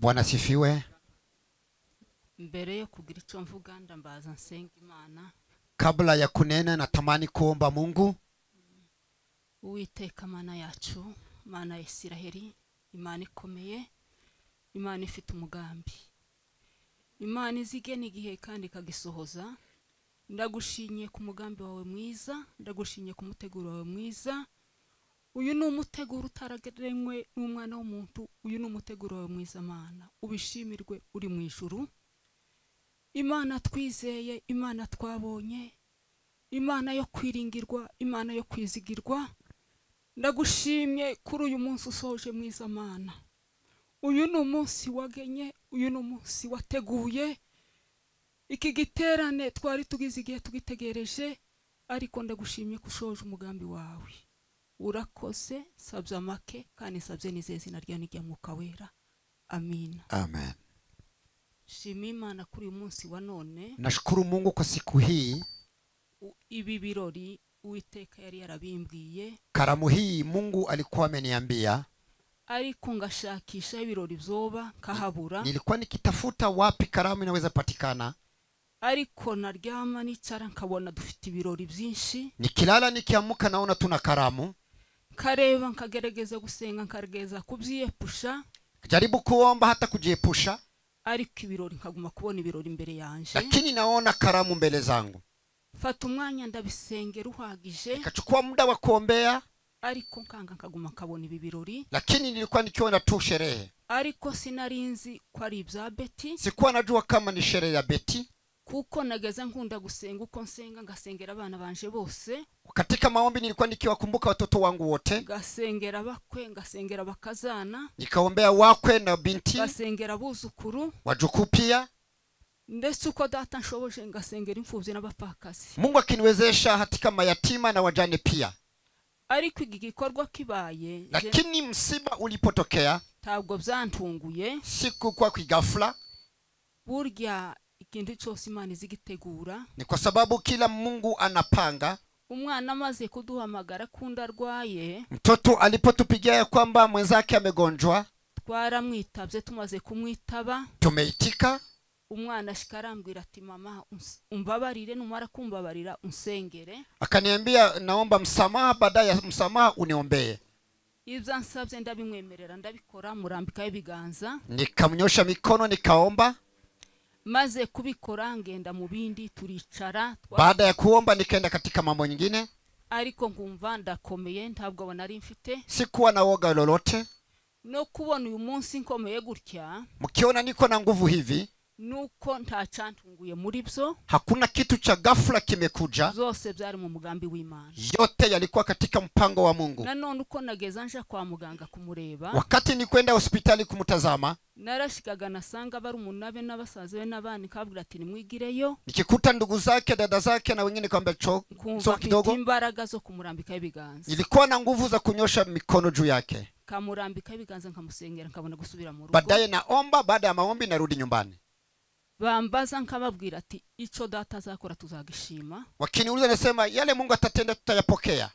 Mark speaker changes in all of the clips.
Speaker 1: Bwana sifiwe.
Speaker 2: Mbere yo kugira icyo mvuga ndambaza nsenga Imana.
Speaker 1: Kabla ya kunena natamani kuomba Mungu.
Speaker 2: Uwiteka Mana yacu, Mana ya Isiraheli, Imana ikomeye, Imana ifite umugambi, Imana izigena igihe kandi ikagisohoza. Ndagushimye ku mugambi wawe mwiza, ndagushimye ku muteguro wawe mwiza. Uyu ni umuteguro utaragerenywe n'umwana w'umuntu, uyu ni umuteguro wawe mwiza Mana. Ubishimirwe uri mu ijuru. Imana twizeye, Imana twabonye, Imana yo kwiringirwa, Imana yo kwizigirwa. Ndagushimye kuri uyu munsi usoje mwiza Mana. Uyu ni umunsi wagenye, uyu ni umunsi wateguye. Iki giterane twari tugize igihe tugitegereje, ariko ndagushimye kushoje umugambi wawe. Urakoze, sabye make kandi sabye nizeye izina rya nijya Mwuka Wera. Amen.
Speaker 1: Amen.
Speaker 2: Shimira Imana kuri uyu munsi wa none.
Speaker 1: Nashukuru Mungu kwa siku hii.
Speaker 2: Ibi birori Uwiteka yari yarabimbwiye.
Speaker 1: Karamu hii Mungu alikuwa ameniambia.
Speaker 2: Ariko ngashakisha ibirori byoba kahabura.
Speaker 1: Nilikuwa nikitafuta wapi karamu inaweza patikana.
Speaker 2: Ariko naryama nicara nkabona dufite ibirori byinshi.
Speaker 1: Nikilala nikiamuka naona tuna karamu.
Speaker 2: Kareba nkagerageza gusenga nkarageza kubyiyepusha.
Speaker 1: Jaribu kuomba hata kujiepusha.
Speaker 2: Ariko ibirori nkaguma kubona ibirori imbere yanje.
Speaker 1: Lakini naona karamu mbele zangu.
Speaker 2: Fata umwanya ndabisengera uhagije.
Speaker 1: Nikachukua muda wa kuombea.
Speaker 2: Ariko nkanga nkaguma kabona ibi birori.
Speaker 1: Lakini nilikuwa nikiona tu sherehe.
Speaker 2: Ariko sinarinzi ko ari ibya Beti.
Speaker 1: Sikuwa najua kama ni sherehe ya Beti.
Speaker 2: Kuko nageza nkunda gusenga uko nsenga ngasengera abana banje bose.
Speaker 1: Katika maombi nilikuwa nikiwakumbuka watoto wangu wote.
Speaker 2: Ngasengera bakwe, ngasengera bakazana.
Speaker 1: Nikaombea wakwe na binti.
Speaker 2: Ngasengera abuzukuru.
Speaker 1: Wajukuu pia.
Speaker 2: Ndetse uko data nshoboje ngasengera imfubyi n'abapfakazi.
Speaker 1: Mungu akiniwezesha hatika mayatima na wajane pia.
Speaker 2: Ariko iki gikorwa kibaye.
Speaker 1: Lakini msiba ulipotokea.
Speaker 2: Ntabwo byantunguye.
Speaker 1: Siku kwa kigafla.
Speaker 2: Burya ikintu cyose Imana izigitegura.
Speaker 1: Ni kwa sababu kila Mungu anapanga.
Speaker 2: Umwana amaze kuduhamagara kunda arwaye.
Speaker 1: Mtoto alipotupigia kwamba mwenzake amegonjwa.
Speaker 2: Twaramwitabye, tumaze kumwitaba.
Speaker 1: Tumeitika.
Speaker 2: Umwana shikarambwira ati mama umbabarire, numara kumbabarira unsengere.
Speaker 1: Akaniambia naomba msamaha, baadaye msamaha uniombee.
Speaker 2: Ibyo ansabye ndabimwemerera ndabikora, murambika ibiganza.
Speaker 1: Nikamnyosha mikono nikaomba.
Speaker 2: Maze kubikora ngenda mu bindi turicara.
Speaker 1: Baada ya kuomba nikaenda katika mambo nyingine.
Speaker 2: Ariko ngumva ndakomeye, ntabwo abona ari mfite.
Speaker 1: Sikuwa na woga lolote.
Speaker 2: No kubona uyu munsi nkomeye gutya.
Speaker 1: Mkiona niko na nguvu hivi.
Speaker 2: Nuko ntacyantunguye muri byo.
Speaker 1: Hakuna kitu cha ghafla kimekuja.
Speaker 2: Zose byari mu mugambi w'Imana.
Speaker 1: Yote yalikuwa katika mpango wa Mungu.
Speaker 2: Nanone uko nageza nje kwa muganga kumureba.
Speaker 1: Wakati nikwenda hospitali kumtazama.
Speaker 2: Narashikaga nasanga bari umunabe n'abasaza be n'abandi kabwira ati nimwigireyo.
Speaker 1: Nikikuta ndugu zake, dada zake na wengine kwamba so kidogo.
Speaker 2: Imbaraga zo kumurambika ibiganza.
Speaker 1: Ilikuwa na nguvu za kunyosha mikono juu yake.
Speaker 2: Kamurambika ibiganza nkamusengera nkabona gusubira mu rugo.
Speaker 1: Baadaye naomba, baada ya maombi narudi nyumbani.
Speaker 2: Bambaza nkababwira ati ico data azakora tuzagishima.
Speaker 1: Wakiniuliza nasema yale Mungu atatenda tutayapokea.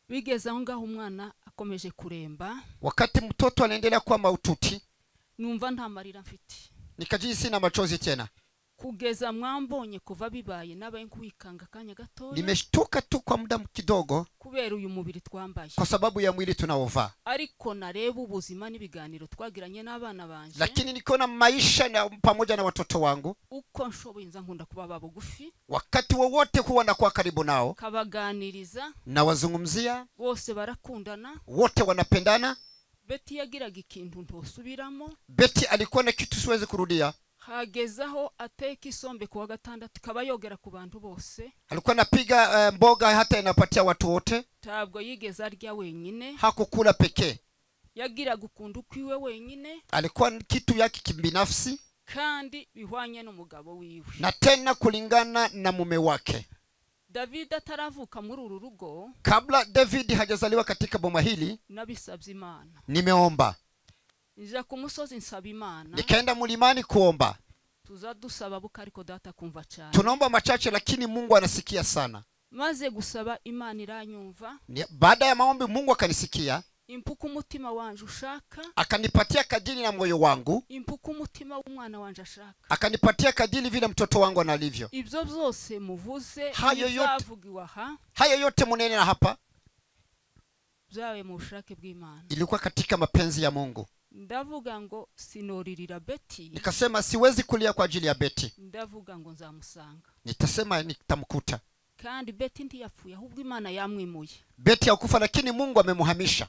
Speaker 2: Bigeze aho ngaho umwana akomeje kuremba.
Speaker 1: Wakati mtoto anaendelea kuwa maututi,
Speaker 2: numva nta marira mfite.
Speaker 1: Nikajisi na machozi tena.
Speaker 2: Kugeza mwambonye kuva bibaye nabaye nkwikanga kanya gatoya.
Speaker 1: Nimeshtuka tu kwa muda kidogo
Speaker 2: kubera uyu mubiri twambaye.
Speaker 1: Kwa sababu ya mwili tunaovaa.
Speaker 2: Ariko nareba ubuzima n'ibiganiro twagiranye n'abana banje.
Speaker 1: Lakini nikona maisha na pamoja na watoto wangu.
Speaker 2: Uko nshoboye nza nkunda kuba babugufi.
Speaker 1: Wakati wowote huwa nakuwa karibu nao.
Speaker 2: Kabaganiriza.
Speaker 1: Na wazungumzia.
Speaker 2: Bose barakundana.
Speaker 1: Wote wanapendana.
Speaker 2: Beti yagiraga ikintu ntosubiramo.
Speaker 1: Beti alikuwa na kitu siwezi kurudia.
Speaker 2: Hagezaho ateka isombe kuwa gatandatu kabayogera ku bantu bose.
Speaker 1: Alikuwa napiga mboga hata inapatia watu wote.
Speaker 2: Tabwo yigeze arya wenyine.
Speaker 1: Hakukula pekee.
Speaker 2: Yagira gukunda kwiwe wenyine.
Speaker 1: Alikuwa kitu yake kibinafsi.
Speaker 2: Kandi bihwanye n'umugabo wiwe.
Speaker 1: Na tena kulingana na mume wake.
Speaker 2: David ataravuka muri uru rugo.
Speaker 1: Kabla David hajazaliwa katika boma hili.
Speaker 2: Nabisabye Imana.
Speaker 1: Nimeomba.
Speaker 2: Nja ku musozi nsaba Imana.
Speaker 1: Nikaenda mlimani kuomba.
Speaker 2: Tuzadusaba bukariko data kumva cyane.
Speaker 1: Tunaomba machache lakini Mungu anasikia sana.
Speaker 2: Maze gusaba Imana iranyumva.
Speaker 1: Baada ya maombi Mungu akanisikia.
Speaker 2: impuku umutima wanje ushaka,
Speaker 1: akanipatia kadiri na moyo wangu,
Speaker 2: impuku umutima w'umwana wanje ashaka,
Speaker 1: akanipatia kadiri vile mtoto wangu analivyo.
Speaker 2: ibyo byose muvuze
Speaker 1: Hayo
Speaker 2: aha
Speaker 1: hayo yote munene na hapa
Speaker 2: byawe mu bushake bw'Imana.
Speaker 1: ilikuwa katika mapenzi ya Mungu.
Speaker 2: Ndavuga ngo sinoririra Beti,
Speaker 1: Nikasema siwezi kulia kwa ajili ya Beti,
Speaker 2: ndavuga ngo nzamusanga.
Speaker 1: nitasema nitamkuta.
Speaker 2: Kandi Beti ntiyapfuye, ahubwo Imana yamwimuye.
Speaker 1: Beti hakufa, lakini Mungu amemuhamisha.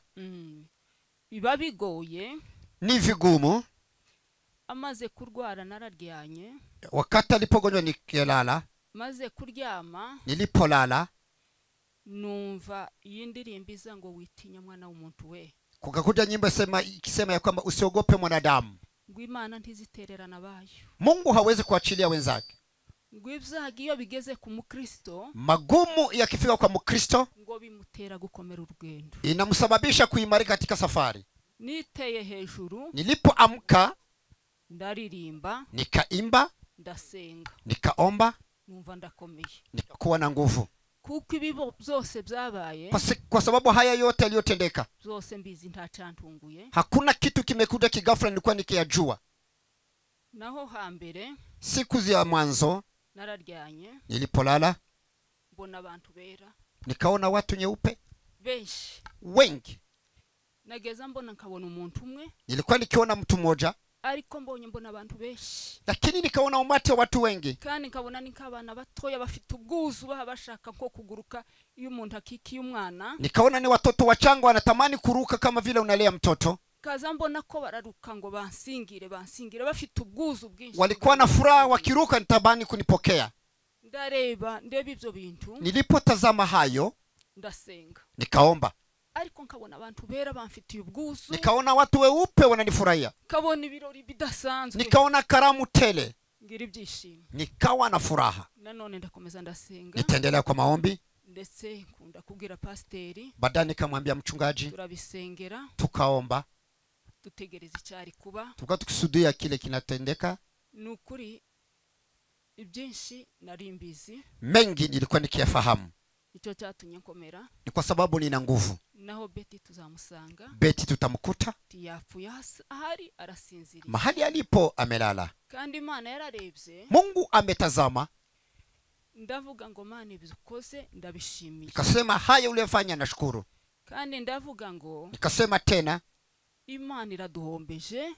Speaker 2: Biba bigoye,
Speaker 1: Ni vigumu.
Speaker 2: amaze kurwara nararyanye,
Speaker 1: Wakati alipogonjwa nikilala,
Speaker 2: maze kuryama
Speaker 1: nilipolala
Speaker 2: numva iyi ndirimbo iza ngo witinya mwana w'umuntu we,
Speaker 1: kukakuja nyimbo ikisema ya kwamba usiogope mwanadamu.
Speaker 2: ngo Imana ntizitererana bayo,
Speaker 1: Mungu hawezi kuachilia wenzake.
Speaker 2: ngo ibyago iyo bigeze ku Mukristo,
Speaker 1: Magumu yakifika kwa Mkristo
Speaker 2: ngo bimutera gukomera urugendo.
Speaker 1: inamsababisha kuimarika katika safari.
Speaker 2: Niteye hejuru,
Speaker 1: Nilipoamka
Speaker 2: ndaririmba,
Speaker 1: nikaimba,
Speaker 2: ndasenga,
Speaker 1: nikaomba,
Speaker 2: numva ndakomeye,
Speaker 1: nikakuwa na nguvu.
Speaker 2: kuko ibibo byose byabaye,
Speaker 1: Kwa sababu haya yote yaliyotendeka,
Speaker 2: byose mbizi ntacantunguye.
Speaker 1: hakuna kitu kimekuja kigafla nilikuwa nikiyajua.
Speaker 2: Naho hambere
Speaker 1: Siku za mwanzo
Speaker 2: nararyanye,
Speaker 1: nilipolala
Speaker 2: mbona abantu bera
Speaker 1: nikaona watu nyeupe
Speaker 2: benshi,
Speaker 1: wengi.
Speaker 2: nageza mbona nkabona umuntu umwe,
Speaker 1: Nilikuwa nikiona mtu mmoja,
Speaker 2: ariko mbona abantu benshi,
Speaker 1: lakini nikaona umati wa watu wengi.
Speaker 2: kandi nkabona nikabana batoya bafite ubwuzu bashaka nko kuguruka iyo umuntu akikiye umwana.
Speaker 1: Nikaona ni watoto wachanga wanatamani kuruka kama vile unalea mtoto.
Speaker 2: Kaza mbona ko bararuka ngo bansingire bafite ubwuzu bwinshi,
Speaker 1: Walikuwa na furaha wakiruka nitabani kunipokea.
Speaker 2: ndeba ibyo bintu,
Speaker 1: Nilipotazama hayo
Speaker 2: ndasenga,
Speaker 1: nikaomba,
Speaker 2: ariko nkabona abantu bera bamfitiye ubwuzu,
Speaker 1: nikaona watu weupe wananifurahia,
Speaker 2: kabona ibirori bidasanzwe,
Speaker 1: nikaona karamu tele,
Speaker 2: ngira ibyishimo,
Speaker 1: nikawa na furaha.
Speaker 2: nanone ndakomeza ndasenga,
Speaker 1: Nitaendelea kwa maombi.
Speaker 2: ndetse nkunda kubwira pasiteri,
Speaker 1: Baadaye nikamwambia mchungaji,
Speaker 2: turabisengera,
Speaker 1: tukaomba,
Speaker 2: dutegereza icyari kuba.
Speaker 1: tukawa tukisudia kile kinatendeka.
Speaker 2: Nukuri ibyinshi nari mbizi,
Speaker 1: Mengi nilikuwa nikiyafahamu.
Speaker 2: icyo cyatumye nkomera.
Speaker 1: Ni kwa sababu nina nguvu.
Speaker 2: Naho Beti tuzamusanga,
Speaker 1: Beti tutamkuta
Speaker 2: tiyapfuye ahari arasinziriye,
Speaker 1: mahali alipo amelala.
Speaker 2: kandi Imana yararebye.
Speaker 1: Mungu ametazama,
Speaker 2: Ndavuga ngo Mana ibikoze ndabishimiye,
Speaker 1: nikasema haya uliyofanya nashukuru.
Speaker 2: kandi ndavuga ngo
Speaker 1: Nikasema tena
Speaker 2: Imana iraduhombeje,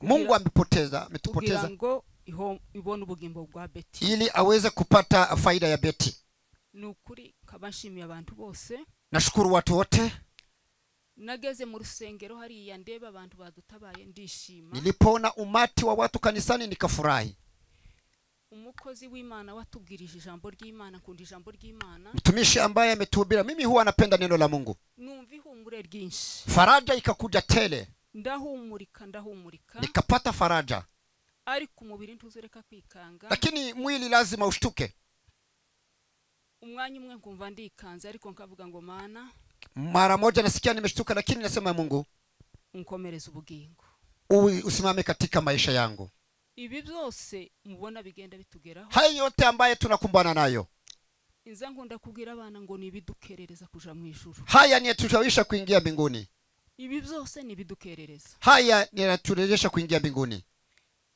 Speaker 1: Mungu ametupoteza
Speaker 2: kugira ngo ibone ubugimbo bwa Beti,
Speaker 1: ili aweze kupata faida ya Beti.
Speaker 2: nukuri kabashimiye abantu bose.
Speaker 1: Nashukuru watu wote.
Speaker 2: Nageze mu rusengero hariya ndeba abantu badutabaye, ndishima.
Speaker 1: Nilipoona umati wa watu kanisani nikafurahi.
Speaker 2: Umukozi w'Imana watubwirije ijambo ry'Imana, kundi ijambo ry'Imana,
Speaker 1: Mtumishi ambaye ametuhubiri, mimi huwa napenda neno la Mungu.
Speaker 2: numva ihumure ryinshi,
Speaker 1: Faraja ikakuja tele,
Speaker 2: ndahumurika,
Speaker 1: nikapata faraja.
Speaker 2: ariko umubiri ntuzureka kwikanga,
Speaker 1: Lakini mwili lazima ushtuke.
Speaker 2: umwanya umwe nkumva ndikanze, ariko nkavuga ngo Mana,
Speaker 1: Mara moja nasikia nimeshtuka, lakini nasema Mungu,
Speaker 2: unkomereza ubugingo,
Speaker 1: usimame katika maisha yangu.
Speaker 2: ibi byose mubona bigenda bitugeraho,
Speaker 1: Hayo yote ambaye tunakumbana nayo,
Speaker 2: inza nkunda kubwira abana ngo nibidukerereza kuja mu ijuru.
Speaker 1: haya ni yaturejesha kuingia mbinguni.
Speaker 2: Ibi byose nibidukerereza,
Speaker 1: Haya ni yaturejesha kuingia mbinguni.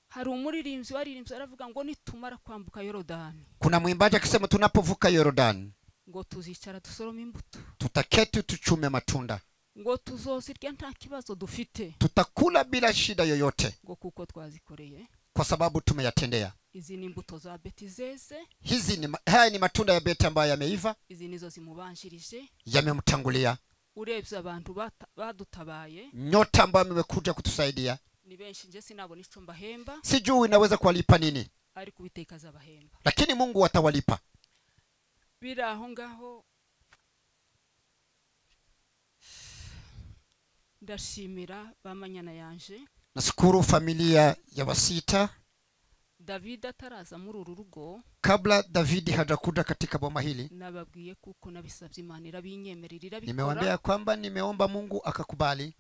Speaker 2: hari umuririmbyi waririmbye aravuga ngo nitumara kwambuka Yorodani,
Speaker 1: Kuna mwimbaji akisema tunapovuka Yorodani,
Speaker 2: ngo tuzicara dusoroma imbuto,
Speaker 1: tutaketi tuchume matunda,
Speaker 2: ngo tuzozirya nta kibazo dufite,
Speaker 1: tutakula bila shida yoyote,
Speaker 2: ngo kuko twazikoreye.
Speaker 1: kwa sababu tumeyatendea.
Speaker 2: Izi ni imbuto za Beti zeze,
Speaker 1: Haya ni matunda ya Beti ambayo yameiva,
Speaker 2: izi nizo zimubanjirije.
Speaker 1: yamemtangulia.
Speaker 2: Urebye abantu badutabaye,
Speaker 1: Nyota ambayo mmekuja kutusaidia,
Speaker 2: ni benshi, nje sinabona ico mbahemba,
Speaker 1: sijui inaweza kuwalipa nini,
Speaker 2: ariko Uwiteka azabahemba.
Speaker 1: lakini Mungu atawalipa.
Speaker 2: Biraho ngaho ndashimira bamanyana yanje.
Speaker 1: Nashukuru familia ya Wasita.
Speaker 2: David ataraza muri uru rugo,
Speaker 1: Kabla Davidi hajakuja katika boma hili,
Speaker 2: nababwiye kuko nabisabye Imana irabinyemerera,
Speaker 1: nimewaambia
Speaker 2: irabikora.
Speaker 1: kwamba nimeomba Mungu akakubali.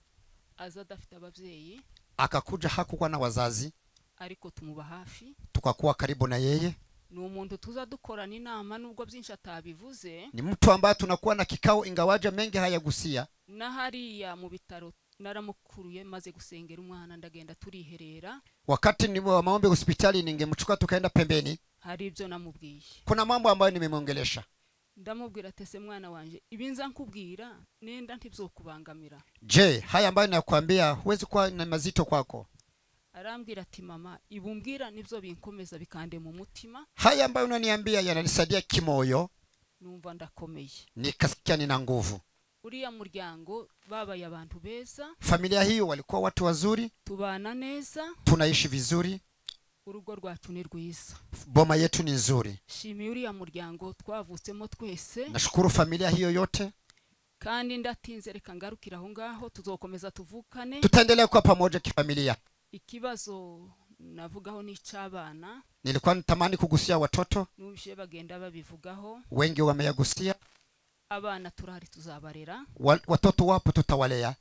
Speaker 2: Aza adafite ababyeyi,
Speaker 1: Akakuja hakukuwa na wazazi,
Speaker 2: ariko tumuba hafi,
Speaker 1: tukakuwa karibu na yeye.
Speaker 2: ni umuntu tuza dukorana inama nubwo byinshi atabivuze.
Speaker 1: Ni mtu ambaye tunakuwa na kikao ingawaje mengi hayagusia.
Speaker 2: Na hariya mu bitaro naramukuruye maze gusengera umwana ndagenda turiherera.
Speaker 1: Wakati ni wa maombi hospitali ningemchukua tukaenda pembeni.
Speaker 2: Hari ibyo namubwiye.
Speaker 1: Kuna mambo ambayo nimemwongelesha.
Speaker 2: Ndamubwira tese mwana wanje ibinza nkubwira nenda ntibyokubangamira.
Speaker 1: Je, haya ambayo nakwambia huwezi kuwa na mazito kwako?
Speaker 2: Arambwira ati mama ibumbwira nibyo binkomeza bikande mu mutima.
Speaker 1: Haya ambayo unaniambia yananisaidia kimoyo.
Speaker 2: Numva ndakomeye.
Speaker 1: Nikasikia nina nguvu.
Speaker 2: Uriya muryango babaye abantu beza.
Speaker 1: Familia hiyo walikuwa watu wazuri.
Speaker 2: Tubana neza.
Speaker 1: Tunaishi vizuri.
Speaker 2: Urugo rwacu ni rwiza.
Speaker 1: Boma yetu ni nzuri.
Speaker 2: Shimi uriya muryango twavutsemo twese.
Speaker 1: Nashukuru familia hiyo yote.
Speaker 2: Kandi ndatinze reka ngarukira aho ngaho tuzokomeza tuvukane.
Speaker 1: Tutaendelea kuwa pamoja kifamilia.
Speaker 2: Ikibazo navugaho ni cy'abana.
Speaker 1: Nilikuwa natamani kugusia watoto.
Speaker 2: Nubishe bagenda babivugaho.
Speaker 1: Wengi wameyagusia.
Speaker 2: Abana turari tuzabarera.
Speaker 1: Watoto wapo tutawalea.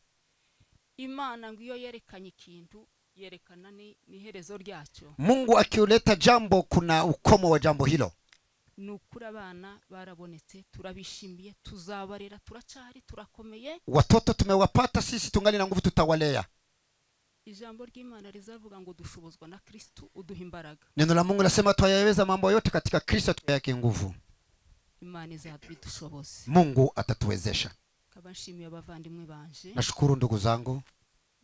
Speaker 2: Imana ngiyo yerekanye ikintu yerekana ni herezo ryacho.
Speaker 1: Mungu akiuleta jambo kuna ukomo wa jambo hilo.
Speaker 2: Nukura abana barabonetse turabishimiye tuzabarera turacari turakomeye.
Speaker 1: Watoto tumewapata sisi tungali na nguvu tutawalea.
Speaker 2: Ijambo ry'Imana rizavuga ngo dushobozwa na Kristo uduha imbaraga.
Speaker 1: Neno la Mungu nasema twayaweza mambo yote katika Kristo tuyake nguvu.
Speaker 2: Imana izadushoboze.
Speaker 1: Mungu atatuwezesha.
Speaker 2: Kabashimiye abavandimwe banje.
Speaker 1: Nashukuru ndugu zangu.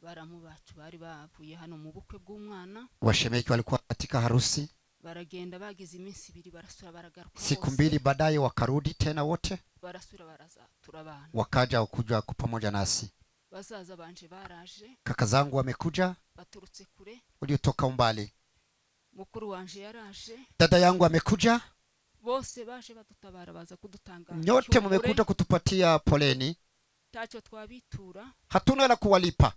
Speaker 2: Baramu bacu bari bavuye hano mu bukwe bw'umwana.
Speaker 1: Washemeki walikuwa katika harusi.
Speaker 2: Baragenda bagize iminsi 2 barasura baragaruka.
Speaker 1: Siku 2 baadaye wakarudi tena wote.
Speaker 2: Barasura baraza turabana.
Speaker 1: Wakaja kuja pamoja nasi.
Speaker 2: Bazaza banje baraje.
Speaker 1: Kaka zangu wamekuja.
Speaker 2: Baturutse kure.
Speaker 1: Waliotoka umbali.
Speaker 2: Mukuru wanje yaraje.
Speaker 1: Dada yangu amekuja.
Speaker 2: Bose baje badutabara baza kudutanga.
Speaker 1: Nyote mmekuja kutupatia poleni.
Speaker 2: Tacho twabitura.
Speaker 1: Hatuna la kuwalipa.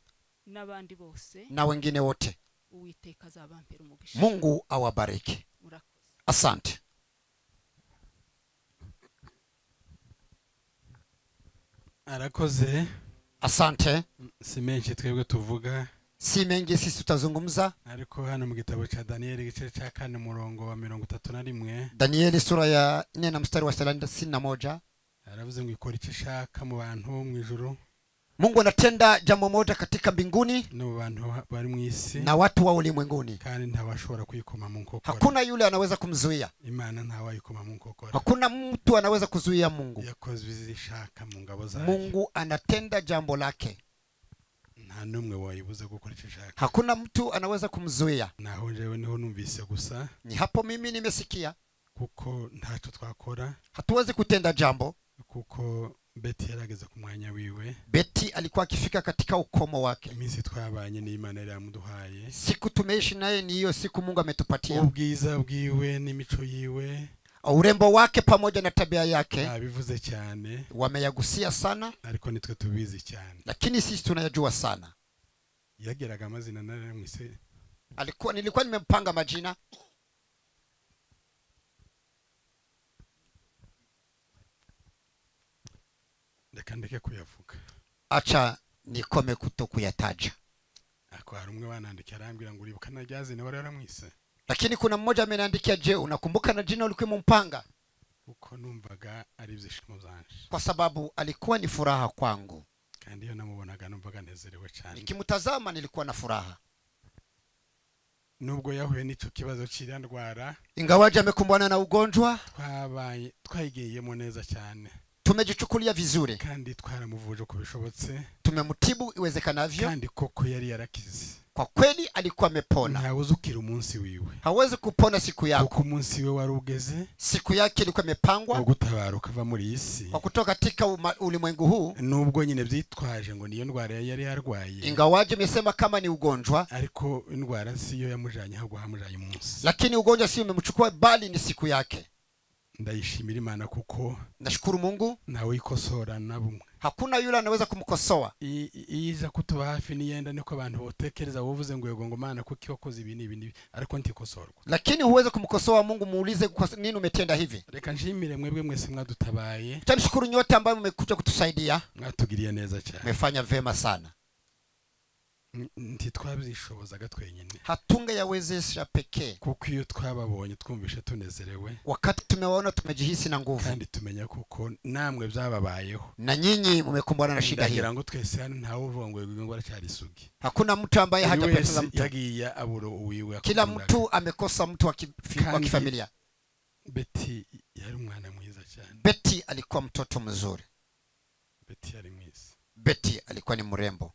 Speaker 2: Nabandi bose.
Speaker 1: Na wengine wote.
Speaker 2: Uwiteka azabampera umugisha.
Speaker 1: Mungu awabariki. Asante.
Speaker 3: Arakoze.
Speaker 1: Asante.
Speaker 3: Si menshi twebwe tuvuga.
Speaker 1: Si mengi sisi tutazungumza.
Speaker 3: Ariko hano mu gitabo cha Daniel igice cya 4 murongo wa 31.
Speaker 1: Daniel sura ya 4 na mstari wa 31.
Speaker 3: Aravuze ngo ikora icyo ishaka mu bantu mu ijuru.
Speaker 1: Mungu anatenda jambo moja katika mbinguni
Speaker 3: no bantu bari mu isi
Speaker 1: na watu wa ulimwenguni.
Speaker 3: Kandi ntawashobora kuyikoma mu nkokora.
Speaker 1: Hakuna yule anaweza kumzuia.
Speaker 3: Imana ntawayikoma mu nkokora.
Speaker 1: Hakuna mtu anaweza kuzuia Mungu.
Speaker 3: Yakoze bizishaka mu ngabo zayo.
Speaker 1: Mungu anatenda jambo lake.
Speaker 3: Nta numwe wayibuze gukora icyo ishaka.
Speaker 1: Hakuna mtu anaweza kumzuia.
Speaker 3: Naho jewe niho numvise gusa.
Speaker 1: Ni hapo mimi nimesikia.
Speaker 3: Kuko ntacyo twakora.
Speaker 1: Hatuwezi kutenda jambo.
Speaker 3: Kuko Betty yarageze ku mwanya wiwe.
Speaker 1: Betty alikuwa akifika katika ukomo wake.
Speaker 3: Iminsi twabanye ni Imana yaramuduhaye.
Speaker 1: Siku tumeishi naye ni hiyo siku Mungu ametupatia.
Speaker 3: Ubwiza bwiwe n'imico yiwe.
Speaker 1: Urembo wake pamoja na tabia yake.
Speaker 3: Bivuze cyane.
Speaker 1: Wameyagusia sana.
Speaker 3: Ariko nitwe tubizi cyane.
Speaker 1: Lakini sisi tunayajua sana.
Speaker 3: Yageraga amazina nari mwise.
Speaker 1: Nilikuwa nimempanga majina.
Speaker 3: Ndeke kuyavuga.
Speaker 1: Acha nikome kutokuyataja.
Speaker 3: Ako harumwe wanandika arambira ngo uribuka najyaze ne wari mwise.
Speaker 1: Lakini kuna mmoja ameniandikia, je, unakumbuka na jina ulikuwa mumpanga?
Speaker 3: Uko numvaga ari byishimo byanje.
Speaker 1: Kwa sababu alikuwa ni furaha kwangu.
Speaker 3: Kandi iyo namubonaga numvaga nezerewe cyane.
Speaker 1: Nikimtazama nilikuwa na furaha.
Speaker 3: Nubwo yahuye n'icyo kibazo cy'iriya ndwara.
Speaker 1: Ingawaje amekumbana na ugonjwa.
Speaker 3: Twayigiyemo neza cyane.
Speaker 1: Tumejichukulia vizuri.
Speaker 3: Kandi twaramuvuje uko bishobotse.
Speaker 1: Tumemtibu iwezekanavyo.
Speaker 3: Kandi koko yari yarakize.
Speaker 1: Kwa kweli alikuwa amepona.
Speaker 3: Ntawuzukira umunsi wiwe.
Speaker 1: Hawezi kupona siku yako.
Speaker 3: Kuko umunsi we warugeze.
Speaker 1: Siku yake ilikuwa imepangwa.
Speaker 3: Ugutabaruka va muri isi.
Speaker 1: Kwa kutoka katika ulimwengu huu.
Speaker 3: Nubwo nyine byitwaje ngo niyo ndwara yari yarwaye.
Speaker 1: Ingawaje mesema kama ni ugonjwa.
Speaker 3: Ariko indwara siyo yamujanye ahubwo hamujanye umunsi.
Speaker 1: Lakini ugonjwa sio umemchukua bali ni siku yake.
Speaker 3: Ndayishimira Imana kuko
Speaker 1: nashukuru Mungu
Speaker 3: nawe ikosora nabumwe.
Speaker 1: Hakuna yule anaweza kumkosoa.
Speaker 3: Iza kutuba hafi niyenda niko abantu botekereza wovuze ngo yego ngo Mana kuko ikokoze ibi ariko ntikosorwa.
Speaker 1: Lakini huweze kumkosoa Mungu, muulize kwa nini umetenda hivi.
Speaker 3: Reka nshimire mwebwe mwese mwadutabaye.
Speaker 1: Tunashukuru nyote ambao mmekuja kutusaidia.
Speaker 3: Mwatugiriye neza cyane.
Speaker 1: Mmefanya vema sana.
Speaker 3: ntitwabyishobozaga twenyine
Speaker 1: hatungeyawezesha pekee,
Speaker 3: kuko iyo twababonye twumvishe tunezerewe
Speaker 1: wakati tumewaona tumejihisi na nguvu,
Speaker 3: kandi tumenya kuko namwe byababayeho
Speaker 1: na nyinyi mmekumbana na shida hii.
Speaker 3: ndagira ngo twese hano ntawe uvuga ngo ngo aracyari isugi.
Speaker 1: Hakuna mtu ambaye hajapoteza mtu,
Speaker 3: yagiye aburo uwiwe,
Speaker 1: kila mtu amekosa mtu wa kifamilia.
Speaker 3: Betty yari umwana mwiza cyane.
Speaker 1: Betty alikuwa mtoto mzuri.
Speaker 3: Betty yari mwiza.
Speaker 1: Betty alikuwa ni mrembo.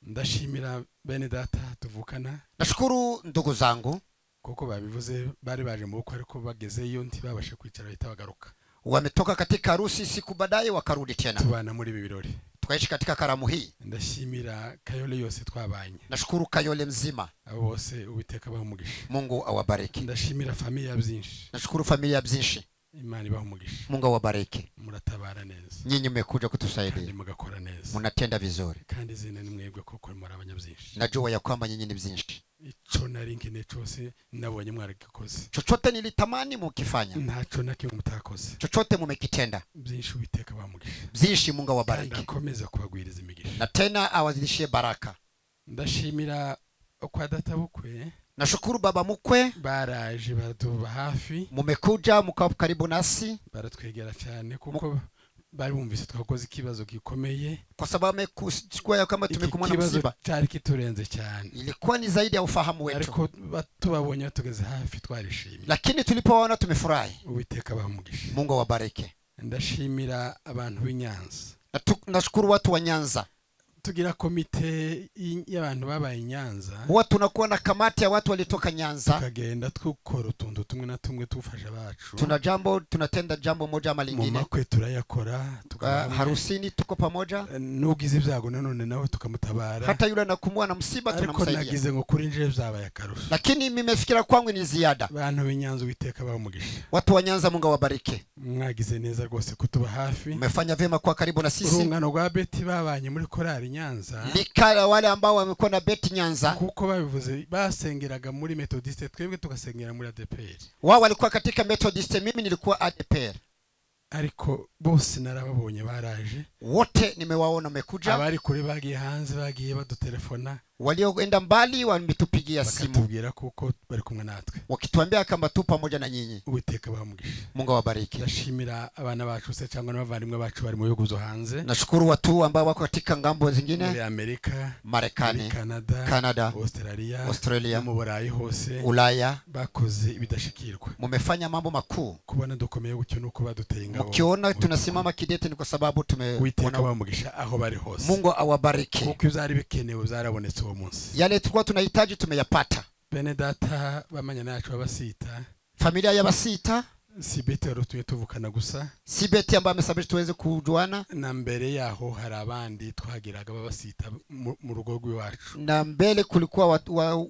Speaker 3: Ndashimira bene data tuvukana.
Speaker 1: Nashukuru ndugu zangu
Speaker 3: kuko babivuze bari baje mu bukwe ariko bagezeyo ntibabashe kwicara bahita bagaruka.
Speaker 1: Wametoka katika harusi, siku baadaye wakarudi tena.
Speaker 3: Tubana muri ibi birori.
Speaker 1: Tukaishi katika karamu hii.
Speaker 3: Ndashimira Kayole yose twabanye.
Speaker 1: Nashukuru Kayole mzima.
Speaker 3: Abo bose ubiteka bahumugisha.
Speaker 1: Mungu awabariki.
Speaker 3: Ndashimira familia byinshi.
Speaker 1: Nashukuru familia byinshi.
Speaker 3: Imana ibahumugisha.
Speaker 1: Mungu awabariki.
Speaker 3: Muratabara neza.
Speaker 1: Nyinyi mmekuja kutusaidia.
Speaker 3: Kandi mugakora neza.
Speaker 1: Munatenda vizuri.
Speaker 3: Kandi zine ni mwebwe koko muri abanyabyinshi.
Speaker 1: Najua ya kwamba nyinyi ni byinshi.
Speaker 3: Ico nari nkene cyose nabonye mwaragikoze.
Speaker 1: Chochote nilitamani mukifanya.
Speaker 3: Ntaco nakimwe mutakoze.
Speaker 1: Chochote mumekitenda.
Speaker 3: Byinshi ubiteka bamugisha.
Speaker 1: Byinshi Mungu awabariki.
Speaker 3: Kandi akomeza kubagwiriza imigisha.
Speaker 1: Na tena awazidishie baraka.
Speaker 3: Ndashimira kwa data bukwe.
Speaker 1: Nashukuru baba mukwe,
Speaker 3: baraje baratuba hafi,
Speaker 1: mumekuja mukaba karibu nasi,
Speaker 3: baratwegera cyane kuko bari bumvise twakoze ikibazo gikomeye,
Speaker 1: kwa sababu amekuchukua kama tumekumana msiba
Speaker 3: cyari kiturenze cyane,
Speaker 1: ilikuwa ni zaidi ya ufahamu wetu,
Speaker 3: ariko batubabonye tugeze hafi twarishimye,
Speaker 1: lakini tulipoona tumefurahi.
Speaker 3: Uwiteka bamugisha.
Speaker 1: Mungu awabariki.
Speaker 3: Ndashimira abantu b'Inyanza.
Speaker 1: Nashukuru watu wa Nyanza.
Speaker 3: Tugira komite y'abantu babaye Nyanza.
Speaker 1: Huwa tunakuwa na kamati ya watu walitoka Nyanza.
Speaker 3: Tukagenda tukora utuntu tumwe na tumwe tufasha bacu.
Speaker 1: Tunatenda jambo moja ama lingine.
Speaker 3: Mu makwe turayakora,
Speaker 1: harusini tuko pamoja.
Speaker 3: Nugize ibyago nanone nawe tukamutabara.
Speaker 1: Hata yule anakumwa na msiba tunamsaidia.
Speaker 3: Ariko nagize ngo kuri nje byabaye akarusho.
Speaker 1: Lakini mimefikira kwangu ni ziada.
Speaker 3: Abantu b'Inyanza Uwiteka bamugisha.
Speaker 1: Watu wa Nyanza Mungu awabariki.
Speaker 3: Mwagize neza rwose kutuba hafi.
Speaker 1: Mmefanya vyema kwa karibu na sisi.
Speaker 3: Urungano rwa Betty babanye muri korali Nyanza.
Speaker 1: Likala wale ambao wamekuwa na Betty Nyanza.
Speaker 3: Kuko babivuze basengeraga muri Methodiste, twebwe tukasengera muri ADPR.
Speaker 1: Wao walikuwa katika Methodiste, mimi nilikuwa ADPR.
Speaker 3: Ariko bose narababonye baraje.
Speaker 1: Wote nimewaona wamekuja.
Speaker 3: Abari kure bagiye hanze bagiye badutelefona.
Speaker 1: Walioenda mbali wametupigia simu.
Speaker 3: Bakatubwira kuko bari kumwe natwe.
Speaker 1: Wakituambia kama tu pamoja na nyinyi.
Speaker 3: Uwiteka bamugisha.
Speaker 1: Mungu awabariki.
Speaker 3: Ndashimira abana bacu se cyangwa n'abavandimwe bacu bari mu bihugu byo hanze.
Speaker 1: Nashukuru watu ambao wako katika ngambo zingine.
Speaker 3: Muri Amerika,
Speaker 1: Marekani,
Speaker 3: Canada, Australia, mu Burayi hose.
Speaker 1: Ulaya.
Speaker 3: Bakoze ibidashikirwa.
Speaker 1: Mumefanya mambo makuu.
Speaker 3: Kubona dukomeye gutyo nuko baduteye ingabo.
Speaker 1: Mukiona tunasimama kidete ni kwa sababu
Speaker 3: Uwiteka bamugisha aho bari hose.
Speaker 1: Mungu awabariki.
Speaker 3: Kuko byari bikenewe zarabonetse uwo munsi.
Speaker 1: Yale tulikuwa tunahitaji tumeyapata.
Speaker 3: Bene data bamanya nacu abasita.
Speaker 1: Familia ya Basita.
Speaker 3: Si Betty warutumye tuvukana gusa.
Speaker 1: Si Betty ambaye amesababisha tuweze kujuana.
Speaker 3: Na mbere yaho hari abandi twagiraga babasita mu rugo rw'iwacu.
Speaker 1: Na mbele kulikuwa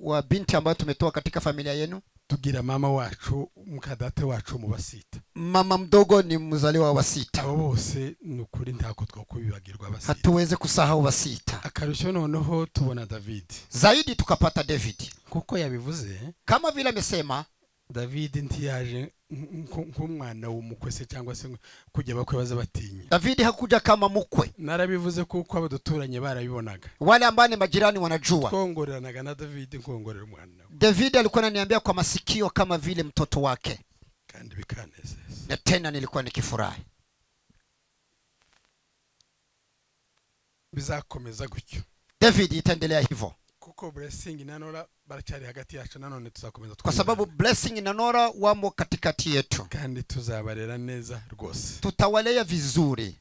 Speaker 1: wa binti ambao tumetoa katika familia yenu.
Speaker 3: Tugira mama wacu, mukadate wacu mu Basita.
Speaker 1: Mama mdogo ni mzaliwa wa Basita.
Speaker 3: Abo bose nukuri ntako twakubibagirwa Basita.
Speaker 1: Hatuweze kusahau Basita.
Speaker 3: Akarusho noneho tubona David.
Speaker 1: Zaidi tukapata David.
Speaker 3: Kuko yabivuze
Speaker 1: kama vile amesema
Speaker 3: David ntiyaje nk'umwana w'umukwe se cyangwa se kujya bakwe baza batinya.
Speaker 1: David hakuja kama mukwe.
Speaker 3: Narabivuze kuko abaduturanye barabibonaga.
Speaker 1: Wale ambao ni majirani wanajua.
Speaker 3: Twongoreranaga na David nkongorera umwana.
Speaker 1: David alikuwa ananiambia kwa masikio kama vile mtoto wake.
Speaker 3: Kandi bikanezeza.
Speaker 1: Na tena nilikuwa nikifurahi.
Speaker 3: Bizakomeza gutyo.
Speaker 1: David itaendelea hivyo.
Speaker 3: Kuko Blessing na Nora baracyari hagati yacu nanone tuzakomeza.
Speaker 1: Kwa sababu Blessing na Nora wamo katikati yetu.
Speaker 3: Kandi tuzabarera neza rwose.
Speaker 1: Tutawalea vizuri.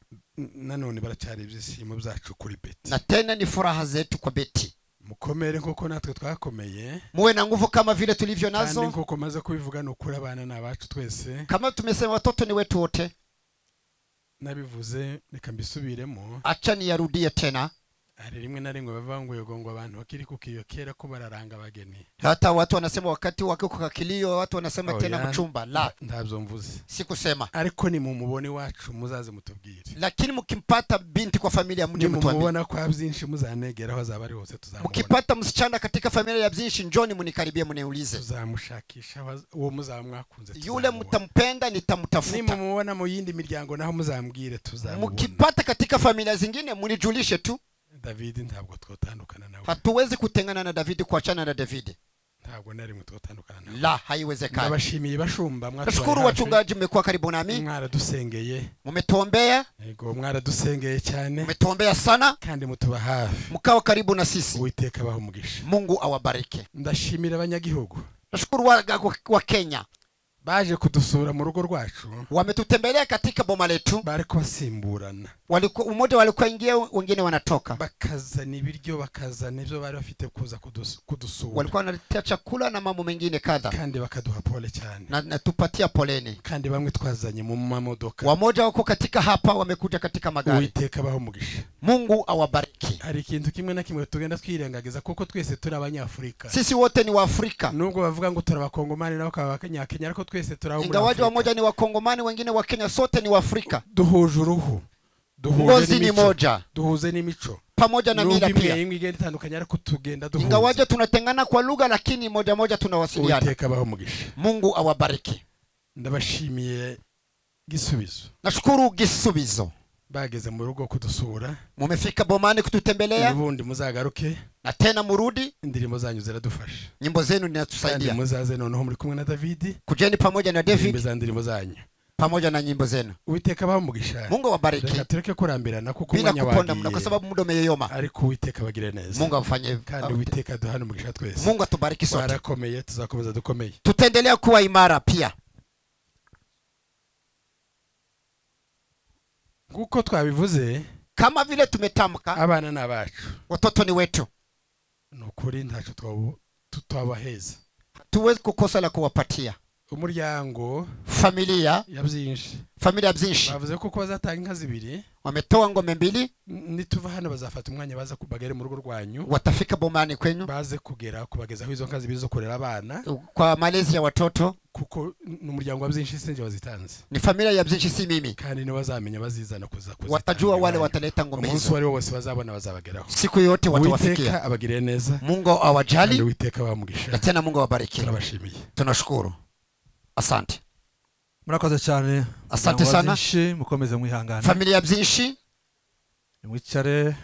Speaker 3: Nanone baracyari ibyishimo byacu kuri Betty.
Speaker 1: Na tena ni furaha zetu kwa Betty.
Speaker 3: Mukomere nkoko natwe twakomeye.
Speaker 1: Muwe na nguvu kama vile tulivyo nazo.
Speaker 3: Kandi nkoko maze kubivuga no kuri abana n'abacu twese.
Speaker 1: Kama tumesema watoto ni wetu wote.
Speaker 3: Nabivuze reka mbisubiremo.
Speaker 1: Acha niyarudie tena.
Speaker 3: Ari rimwe na rimwe bavango yogongo abantu bakiri kukiyokera ko bararanga bageni.
Speaker 1: Hata watu wanasema wakati wako kakilio watu wanasema tena mchumba. La,
Speaker 3: ndabyo mvuze.
Speaker 1: Sikusema.
Speaker 3: Ariko ni mu mubone wacu muzaze mutubwire.
Speaker 1: Lakini mkimpata binti kwa familia mje mtuambie.
Speaker 3: Mubona kwa byinshi muzanegera aho zabari hose tuzamubona.
Speaker 1: Mkipata msichana katika familia ya byinshi njoni munikaribie muniulize.
Speaker 3: Tuzamushakisha uwo muzamwakunze.
Speaker 1: Yule mtampenda nitamtafuta.
Speaker 3: Ni mumubona mu yindi miryango naho muzambwire tuzamubona.
Speaker 1: Mkipata katika familia zingine munijulishe tu.
Speaker 3: David ntabwo twotandukana nawe.
Speaker 1: Hatuwezi kutengana na David, kuachana na David.
Speaker 3: Ntabwo nari twotandukana nawe.
Speaker 1: La, haiwezekani.
Speaker 3: Nabashimiye bashumba mwatwaye.
Speaker 1: Nashukuru wachungaji, mmekuwa karibu nami.
Speaker 3: Mwaradusengeye.
Speaker 1: Mumetuombea.
Speaker 3: Yego mwaradusengeye cyane.
Speaker 1: Mumetuombea sana.
Speaker 3: Kandi mutuba hafi.
Speaker 1: Mkawa karibu na sisi.
Speaker 3: Uwiteka abahe umugisha.
Speaker 1: Mungu awabariki.
Speaker 3: Ndashimira abanyagihugu.
Speaker 1: Nashukuru wa Kenya.
Speaker 3: Baje kudusura mu rugo rwacu.
Speaker 1: Wametutembelea katika boma letu.
Speaker 3: Bariko basimburana.
Speaker 1: Umoja walikuwa ingia, wengine wanatoka.
Speaker 3: Bakazana ibiryo, bakazana ibyo bari bafite kuza kudusura.
Speaker 1: Walikuwa wanaletea chakula na mambo mengine kadha.
Speaker 3: Kandi bakaduha pole cyane.
Speaker 1: Na tupatia poleni.
Speaker 3: Kandi bamwe twazanye mu mamodoka.
Speaker 1: Wamoja wako katika hapa, wamekuja katika magari.
Speaker 3: Uwiteka abahe umugisha.
Speaker 1: Mungu awabariki.
Speaker 3: Hari ikintu kimwe na kimwe tugenda twirengagiza kuko twese turi abanyafrika.
Speaker 1: Sisi wote ni Waafrika.
Speaker 3: Nubwo bavuga ngo turi abakongomani nabo bakaba Kenya, ariko twese turi abo.
Speaker 1: Ingawaje wamoja ni Wakongomani, wengine wa Kenya, sote ni Waafrika.
Speaker 3: Duhuje uruhu.
Speaker 1: Ngozi ni moja.
Speaker 3: Duhuze n'imico.
Speaker 1: Pamoja na mila pia.
Speaker 3: Imwe igenda itandukanye ariko tugenda duhuze.
Speaker 1: Ingawaje tunatengana kwa lugha, lakini moja moja tunawasiliana.
Speaker 3: Uwiteka abahe umugisha.
Speaker 1: Mungu awabariki.
Speaker 3: Ndabashimiye Gisubizo.
Speaker 1: Nashukuru Gisubizo.
Speaker 3: Bageze mu rugo kudusura.
Speaker 1: Mumefika bomani kututembelea.
Speaker 3: Ubundi muzagaruke.
Speaker 1: Na tena murudi.
Speaker 3: Indirimbo zanyu ziradufasha.
Speaker 1: Nyimbo zenu zinatusaidia.
Speaker 3: Kandi muzaze noneho muri kumwe na David.
Speaker 1: Kujeni pamoja na David.
Speaker 3: Indirimbo zanyu.
Speaker 1: Pamoja na nyimbo zenu.
Speaker 3: Uwiteka abahe umugisha.
Speaker 1: Mungu awabariki.
Speaker 3: Reka tureke kurambirana kuko
Speaker 1: bila
Speaker 3: umwanya
Speaker 1: kuponda
Speaker 3: wagiye.
Speaker 1: kwa sababu muda umeyoma.
Speaker 3: Ariko Uwiteka bagire neza.
Speaker 1: Mungu afanye.
Speaker 3: Kandi Uwiteka duhane umugisha twese.
Speaker 1: Mungu atubariki sote.
Speaker 3: Barakomeye, tuzakomeza dukomeye.
Speaker 1: Tutaendelea kuwa imara pia.
Speaker 3: Kuko twabivuze,
Speaker 1: kama vile tumetamka,
Speaker 3: abana n'abacu.
Speaker 1: Watoto ni wetu.
Speaker 3: Nukuri ntacu twabaheza.
Speaker 1: Tuwezi kukosa la kuwapatia.
Speaker 3: Umuryango,
Speaker 1: familia
Speaker 3: ya byinshi.
Speaker 1: Familia byinshi.
Speaker 3: Bavuze ko bazatanga inka zibiri.
Speaker 1: Wametoa ngombe 2.
Speaker 3: Nituva hano bazafata umwanya baza kubagere mu rugo rwanyu.
Speaker 1: Watafika bomani kwenu.
Speaker 3: Baze kugera kubagezaho izo nka zibiri zo kurera abana.
Speaker 1: Kwa malezi ya watoto.
Speaker 3: Kuko n'umuryango wa byinshi sinje wazitanze.
Speaker 1: Ni familia ya byinshi si mimi.
Speaker 3: Kandi ni bazamenya bazizana kuza.
Speaker 1: Watajua wale wataleta ngombe hizo.
Speaker 3: Umunsi wari wose bazabona bazabageraho.
Speaker 1: Siku yote watawafikia.
Speaker 3: Uwiteka abagire neza.
Speaker 1: Mungu awajali.
Speaker 3: Uwiteka bamugisha.
Speaker 1: Na tena Mungu awabariki.
Speaker 3: Tunabashimiye.
Speaker 1: Tunashukuru. Asante.
Speaker 4: Murakoze cyane.
Speaker 1: Asante sana.
Speaker 4: Mukomeze mwihangana.
Speaker 1: Familia byinshi.
Speaker 4: Mwicare.